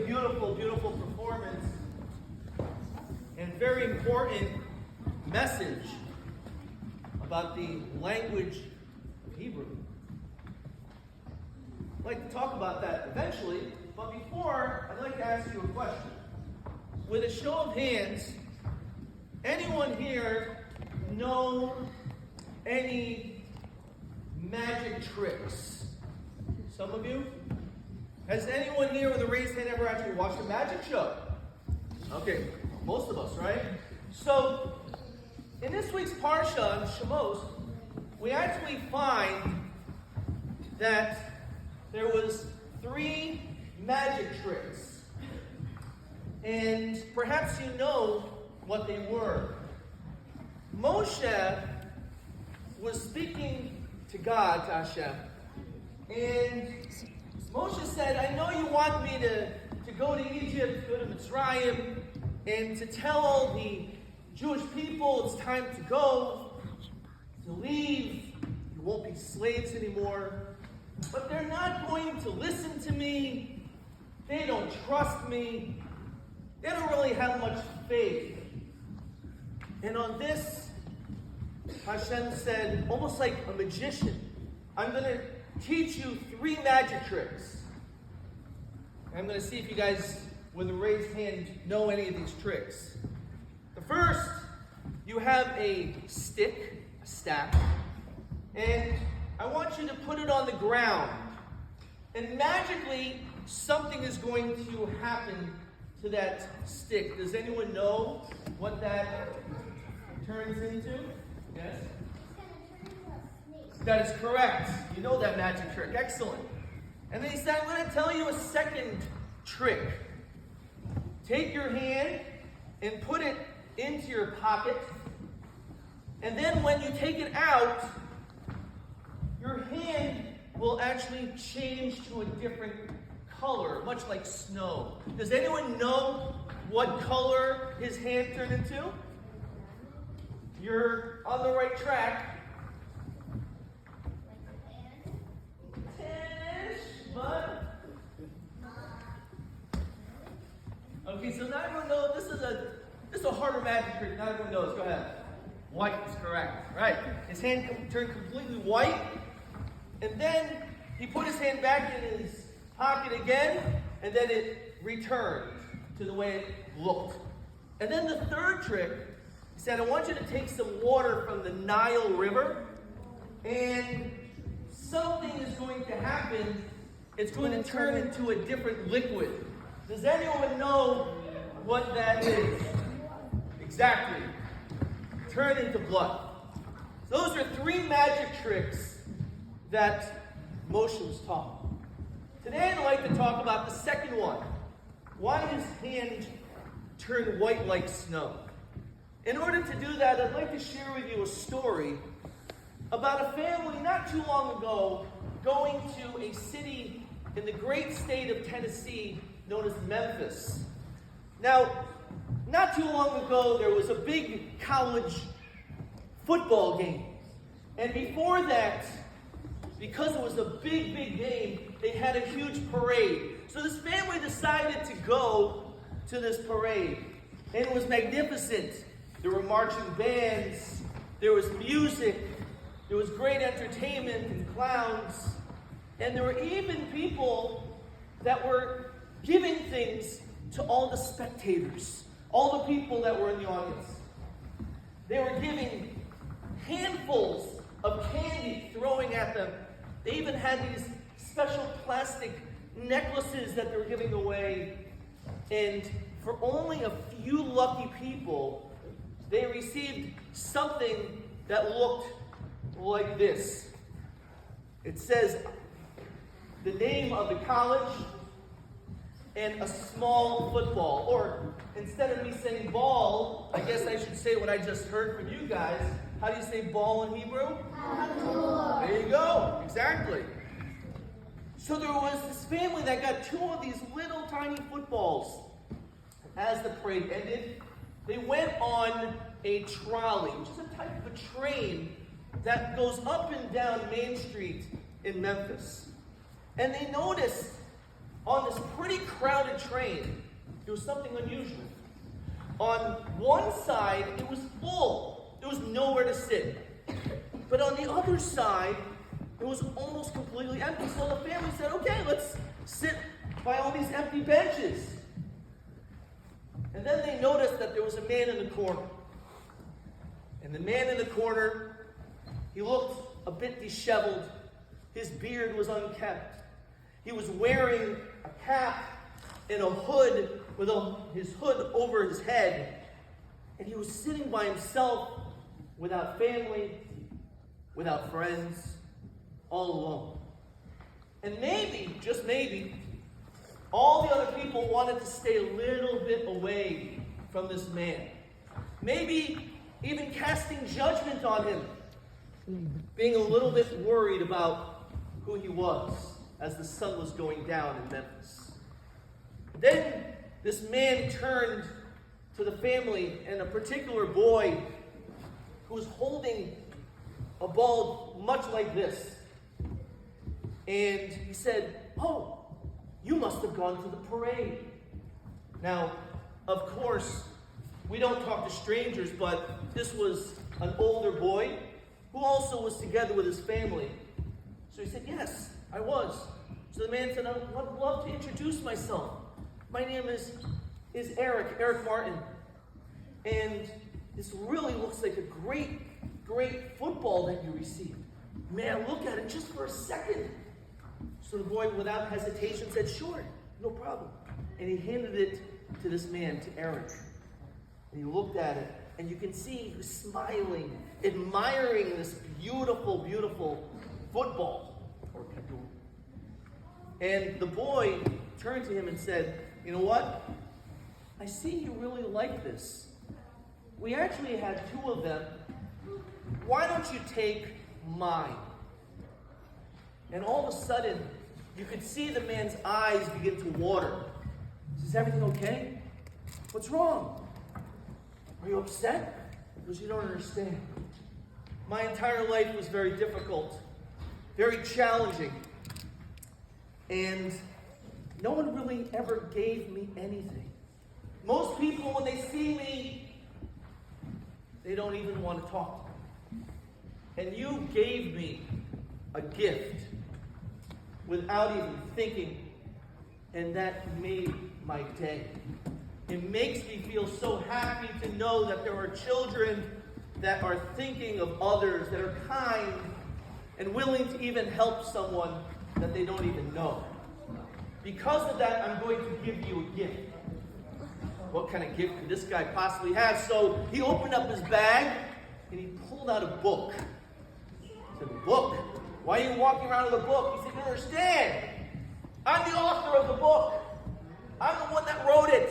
beautiful, beautiful performance and very important message about the language of Hebrew. I'd like to talk about that eventually, but before, I'd like to ask you a question. With a show of hands, anyone here know any magic tricks? Some of you? Has anyone here with a raised hand ever actually watched a magic show? Okay, most of us, right? So, in this week's Parshat, Shemot, we actually find that there was 3 magic tricks. And perhaps you know what they were. Moshe was speaking to God, to Hashem, and Moshe said, I know you want me to go to Egypt, to go to Mitzrayim, and to tell all the Jewish people it's time to go, to leave, you won't be slaves anymore. But they're not going to listen to me. They don't trust me. They don't really have much faith. And on this, Hashem said, almost like a magician, I'm going to teach you 3 magic tricks. I'm going to see if you guys, with a raised hand, know any of these tricks. The first, you have a stick, a staff, and I want you to put it on the ground. And magically, something is going to happen to that stick. Does anyone know what that turns into? Yes? That is correct. You know that magic trick. Excellent. And then he said, I'm going to tell you a second trick. Take your hand and put it into your pocket. And then when you take it out, your hand will actually change to a different color, much like snow. Does anyone know what color his hand turned into? You're on the right track. Tannish, but okay, so not everyone knows. This is a harder magic trick. Not everyone knows. Go ahead. White is correct. Right. His hand turned completely white, and then he put his hand back in his pocket again, and then it returned to the way it looked. And then the third trick, he said, I want you to take some water from the Nile River, and something is going to happen. It's going to turn into a different liquid. Does anyone know what that is? Exactly. Turn into blood. Those are 3 magic tricks that Moshe was taught. Today I'd like to talk about the second one. Why his hand turned white like snow. In order to do that, I'd like to share with you a story about a family not too long ago going to a city in the great state of Tennessee known as Memphis. Now, not too long ago, there was a big college football game. And before that, because it was a big, big game, they had a huge parade. So this family decided to go to this parade. And it was magnificent. There were marching bands, there was music, there was great entertainment and clowns. And there were even people that were giving things to all the spectators, all the people that were in the audience. They were giving handfuls of candy, throwing at them. They even had these special plastic necklaces that they were giving away. And for only a few lucky people, they received something that looked like this. It says the name of the college and a small football. Or instead of me saying ball, I guess I should say what I just heard from you guys. How do you say ball in Hebrew? There you go. Exactly. So there was this family that got 2 of these little tiny footballs. As the parade ended, they went on a trolley, which is a type of a train that goes up and down Main Street in Memphis. And they noticed on this pretty crowded train, there was something unusual. On one side, it was full. There was nowhere to sit. But on the other side, it was almost completely empty. So the family said, okay, let's sit by all these empty benches. And then they noticed that there was a man in the corner. And the man in the corner, he looked a bit disheveled. His beard was unkempt. He was wearing a cap and a hood with his hood over his head. And he was sitting by himself without family, without friends, all alone. And maybe, just maybe, all the other people wanted to stay a little bit away from this man. Maybe even casting judgment on him, being a little bit worried about who he was as the sun was going down in Memphis. Then this man turned to the family and a particular boy who was holding a ball much like this. And he said, "Oh, you must have gone to the parade." Now, of course, we don't talk to strangers, but this was an older boy who also was together with his family. So he said, "Yes, I was." So the man said, "I would love to introduce myself. My name is Eric Martin. And this really looks like a great football that you received. May I look at it just for a second?" So the boy, without hesitation, said, "Sure, no problem." And he handed it to this man, to Eric. And he looked at it, and you can see he was smiling, admiring this beautiful football. And the boy turned to him and said, "You know what? I see you really like this. We actually had 2 of them. Why don't you take mine?" And all of a sudden, you could see the man's eyes begin to water. "Is everything okay? What's wrong? Are you upset?" Because you don't understand. My entire life was very difficult, very challenging. And no one really ever gave me anything. Most people, when they see me, they don't even want to talk to me. And you gave me a gift without even thinking, and that made my day. It makes me feel so happy to know that there are children that are thinking of others, that are kind and willing to even help someone that they don't even know. Because of that, I'm going to give you a gift. What kind of gift could this guy possibly have? So he opened up his bag and he pulled out a book. He said, "A book? Why are you walking around with a book?" He said, "You don't understand. I'm the author of the book. I'm the one that wrote it.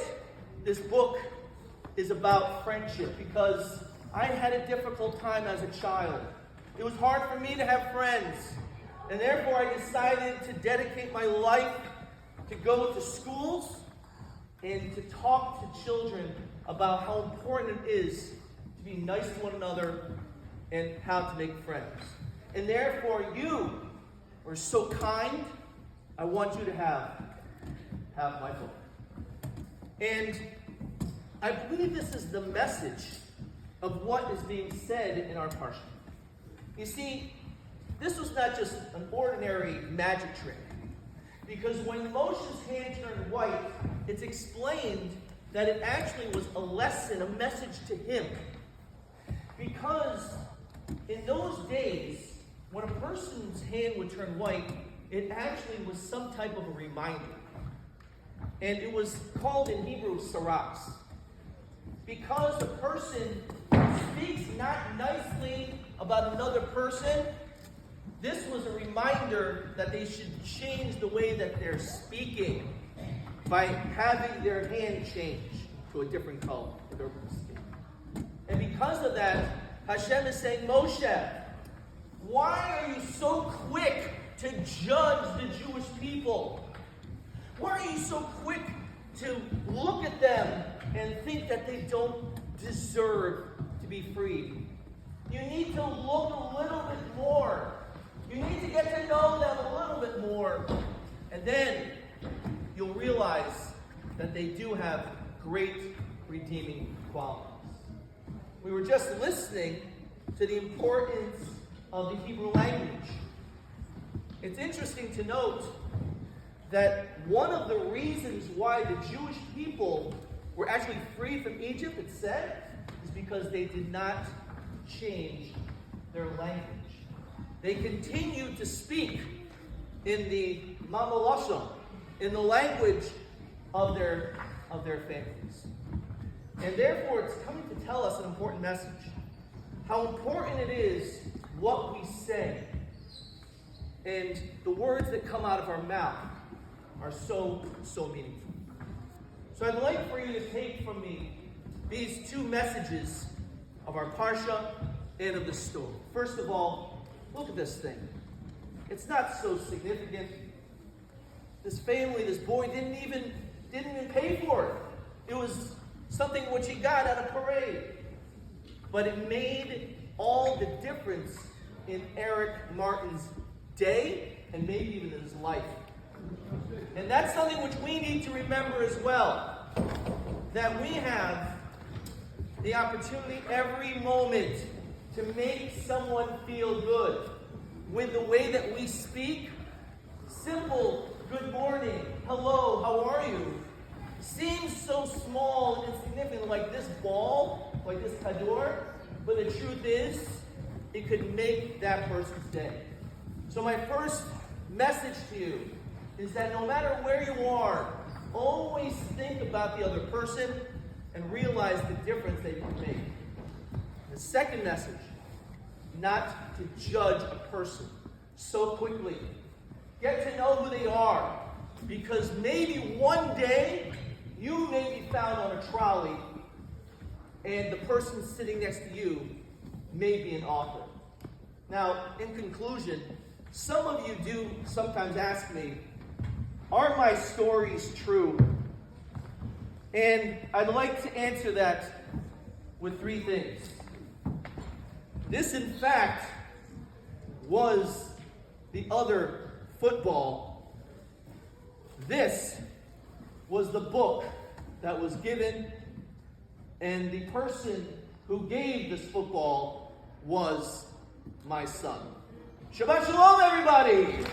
This book is about friendship because I had a difficult time as a child. It was hard for me to have friends. And therefore I decided to dedicate my life to go to schools and to talk to children about how important it is to be nice to one another and how to make friends. And therefore you are so kind, I want you to have my book." And I believe this is the message of what is being said in our Parshat. You see, this was not just an ordinary magic trick. Because when Moshe's hand turned white, it's explained that it actually was a lesson, a message to him. Because in those days, when a person's hand would turn white, it actually was some type of a reminder. And it was called in Hebrew, saras. Because a person speaks not nicely about another person, this was a reminder that they should change the way that they're speaking by having their hand change to a different color. And because of that, Hashem is saying, "Moshe, why are you so quick to judge the Jewish people? Why are you so quick to look at them and think that they don't deserve to be freed? You need to look a little bit more. You need to get to know them a little bit more. And then you'll realize that they do have great redeeming qualities. We were just listening to the importance of the Hebrew language. It's interesting to note that one of the reasons why the Jewish people were actually freed from Egypt, it said, is because they did not change their language. They continued to speak in the Mamalashon, in the language of their families. And therefore, it's coming to tell us an important message. How important it is what we say. And the words that come out of our mouth are so meaningful. So I'd like for you to take from me these two messages of our Parsha and of the story. First of all, look at this thing. It's not so significant. This family, this boy didn't even pay for it. It was something which he got at a parade. But it made all the difference in Eric Martin's day and maybe even in his life. And that's something which we need to remember as well. That we have the opportunity every moment to make someone feel good with the way that we speak. Simple, good morning, hello, how are you? Seems so small and insignificant, like this ball, like this kador, but the truth is, it could make that person's day. So my first message to you is that no matter where you are, always think about the other person and realize the difference that you can make. The second message, not to judge a person so quickly. Get to know who they are, because maybe one day you may be found on a trolley and the person sitting next to you may be an author. Now, in conclusion, some of you do sometimes ask me, are my stories true? And I'd like to answer that with three things. This, in fact, was the other football. This was the book that was given, and the person who gave this football was my son. Shabbat Shalom, everybody!